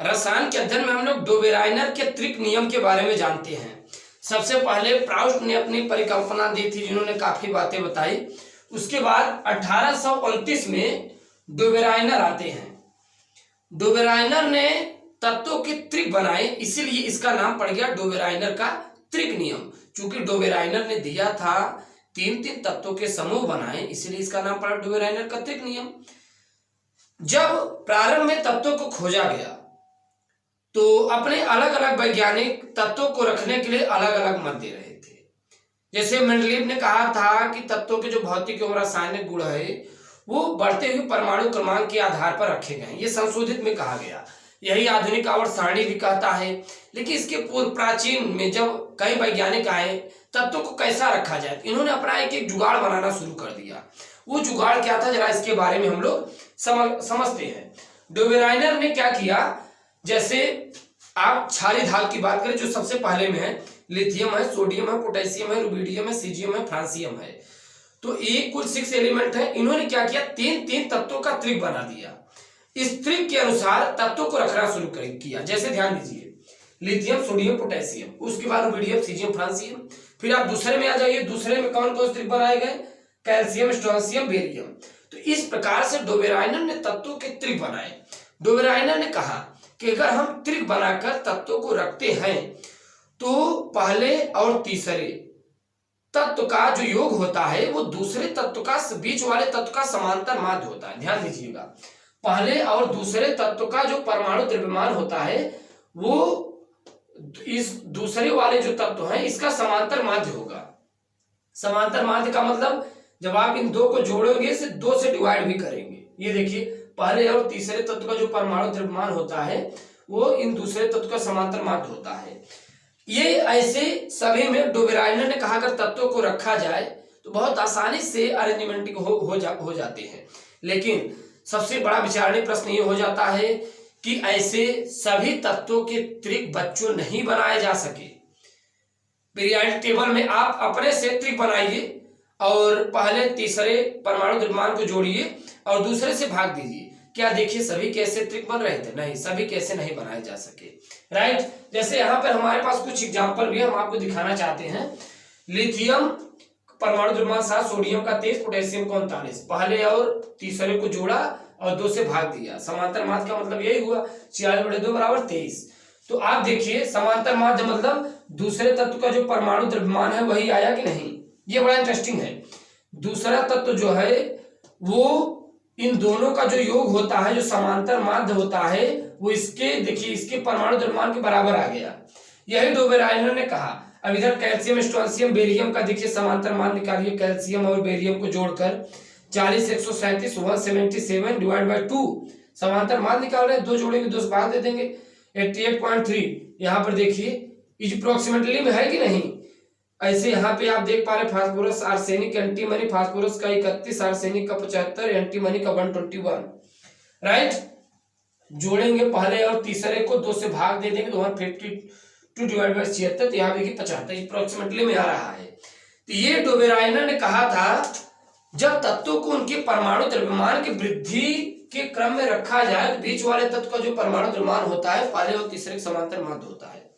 रसायन के अध्ययन में हम लोग डोबेराइनर के त्रिक नियम के बारे में जानते हैं। सबसे पहले प्राउस्ट ने अपनी परिकल्पना दी थी, जिन्होंने काफी बातें बताई। उसके बाद 1829 में डोबेराइनर आते हैं। डोबेराइनर ने तत्वों के त्रिक बनाए, इसीलिए इसका नाम पड़ गया डोबेराइनर का त्रिक नियम। चूंकि डोबेराइनर ने दिया था तीन तीन तत्वों के समूह बनाए, इसलिए इसका नाम पड़ा डोबेराइनर का त्रिक नियम। जब प्रारंभ में तत्वों को खोजा गया तो अपने अलग अलग वैज्ञानिक तत्वों को रखने के लिए अलग अलग मत दे रहे थे। जैसे मेंडलीव ने कहा था कि तत्वों के जो भौतिक एवं रासायनिक गुण है वो बढ़ते हुए परमाणु क्रमांक के आधार पर रखे गए, ये संशोधित में कहा गया। यही आधुनिक आवर्त सारणी भी कहता है। लेकिन इसके पूर्व प्राचीन में जब कई वैज्ञानिक आए तत्वों को कैसा रखा जाए, इन्होंने अपना एक जुगाड़ बनाना शुरू कर दिया। वो जुगाड़ क्या था, जरा इसके बारे में हम लोग समझते हैं। डोबेराइनर ने क्या किया, जैसे आप क्षारीय ढाल की बात करें, जो सबसे पहले में है लिथियम है, सोडियम है, पोटेशियम है, रुबिडियम है, सीजियम है, फ्रांसियम है। तो एक कुल 6 एलिमेंट है। इन्होंने क्या किया, तीन तीन तत्वों का त्रिक बना दिया। इस त्रिक के अनुसार तत्वों को रखना शुरू किया। जैसे ध्यान दीजिए, लिथियम, सोडियम, पोटेशियम, उसके बाद रुबिडियम, सीजियम, फ्रांसियम। फिर आप दूसरे में आ जाइए, दूसरे में कौन कौन त्रिक बनाए गए, कैल्शियम, स्ट्रोंसियम, बेरियम। तो इस प्रकार से डोबेराइनर ने तत्वों के त्रिक बनाए। डोबेराइनर ने कहा कि अगर हम त्रिक बनाकर तत्वों को रखते हैं तो पहले और तीसरे तत्व का जो योग होता है वो दूसरे तत्व का बीच वाले तत्व का समांतर माध्य होता है। ध्यान दीजिएगा, पहले और दूसरे तत्व का जो परमाणु द्रव्यमान होता है वो इस दूसरे वाले जो तत्व है इसका समांतर माध्य होगा। समांतर माध्य का मतलब जब आप इन दो को जोड़ोगे से 2 से डिवाइड भी करेंगे। ये देखिए, पहले और तीसरे तत्व का जो परमाणु द्रव्यमान होता है वो इन दूसरे तत्व का समांतर माध्य होता है। ये ऐसे सभी में डोबेराइनर ने कहा अगर तत्वों को रखा जाए तो बहुत आसानी से अरेंजमेंट हो जाते हैं। लेकिन सबसे बड़ा विचारणीय प्रश्न ये हो जाता है कि ऐसे सभी तत्वों के त्रिक बच्चों नहीं बनाए जा सके। पीरियोडिक टेबल में आप अपने से त्रिक बनाइए और पहले तीसरे परमाणु द्रव्यमान को जोड़िए और दूसरे से भाग दीजिए। क्या देखिए सभी कैसे त्रिक बन रहे थे? नहीं, सभी कैसे नहीं बनाए जा सके। राइट, जैसे यहाँ पर हमारे पास कुछ एग्जांपल भी हम आपको दिखाना चाहते हैं। लिथियम परमाणु द्रव्यमान 7, सोडियम का 23, पोटेशियम का 39। पहले और तीसरे को जोड़ा और 2 से भाग दिया। समांतर माध्य का मतलब यही हुआ, 46/2 = 23। तो आप देखिए समांतर माध्य मतलब दूसरे तत्व का जो परमाणु द्रव्यमान है वही आया कि नहीं। ये बड़ा इंटरेस्टिंग है। दूसरा तत्व जो है वो इन दोनों का जो योग होता है, जो समांतर माध्य होता है, वो इसके देखिए इसके परमाणु द्रव्यमान के बराबर आ गया। यही डोबेराइनर ने कहा। अब इधर कैल्शियम, स्ट्रोंसियम, बेरियम का देखिए समांतर माध्य निकालिए। कैल्शियम और बेरियम को जोड़कर 40, 137, 177 / 2 समांतर माध्य निकाल रहे हैं। 2 जोड़ेंगे, 2 से भाग दे देंगे, 88.3। यहाँ पर देखिए इज अप्रोक्सीमेटली में है कि नहीं। ऐसे यहाँ पे आप देख पा रहे फास्फोरस, आर्सेनिक, एंटीमनी। फास्फोरस का 31, आर्सेनिक का 75, एंटीमनी का 121। राइट, जोड़ेंगे पहले और तीसरे को, 2 से भाग दे देंगे, 152 / 76। यहाँ देखिए 75 अप्रोक्सीमेटली में आ रहा है। तो ये डोबेराइनर ने कहा था जब तत्वों को उनके परमाणु द्रव्यमान की वृद्धि के क्रम में रखा जाए तो बीच वाले तत्व का जो परमाणु द्रव्यमान होता है पहले और तीसरे समांतर माध्य होता है।